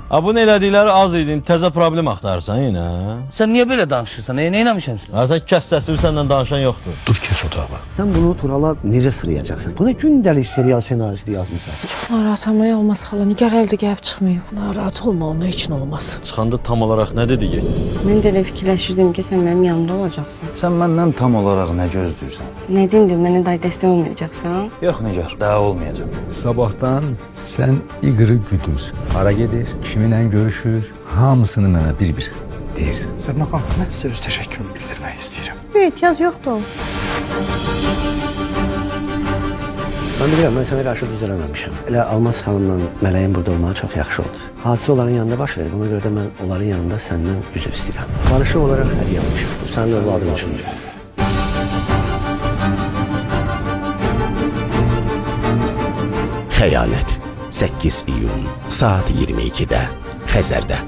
Bunu elədikləri az idin, təzə problem axtarırsan yenə. Sən niyə belə danışırsan? Nə eləmişəm sənə? Sən kəs səsini, səndən danışan yoxdur. Dur, keç otağa. Sən bunu Turala necə sırayacaqsan? Bu nə gündəlik serial senaristi yazmısan? Çox narahatam, olmaz xala. Nigar əldə gəlib çıxmayıb. Narahat olma, ona heç nə olmaz. Çıxanda tam olaraq nə dedi? Mən də elə fikirləşirdim ki, sən mənim yanımda olacaqsan. Sən məndən tam olaraq nə gözləyirsən? Nə dindir, mənə day dəstək olmayacaqsan? Yox Nigar, daha olmayacaq. Sabahdan sən İqırı güdürsən. Hara gedir, kiminlə görüşür, hamısını mənə bir-bir deyirsən. Sərman xan, mən sizə öz təşəkkürümü bildirmək istəyirəm. Ehtiyac yoxdur. Mən bilirəm, mən sənə qarşı düz eləməmişəm. Elə Almaz xanımla Mələyin burada olmağı çox yaxşı oldu. Hadisə onların yanında baş verir. Buna görə də mən onların yanında səndən üzr istəyirəm. Barışıq olaraq hədiyyə almışam. Bu sənin övladın üçündür. Xəyanət 8 iyun saat 22-də Xəzərdə.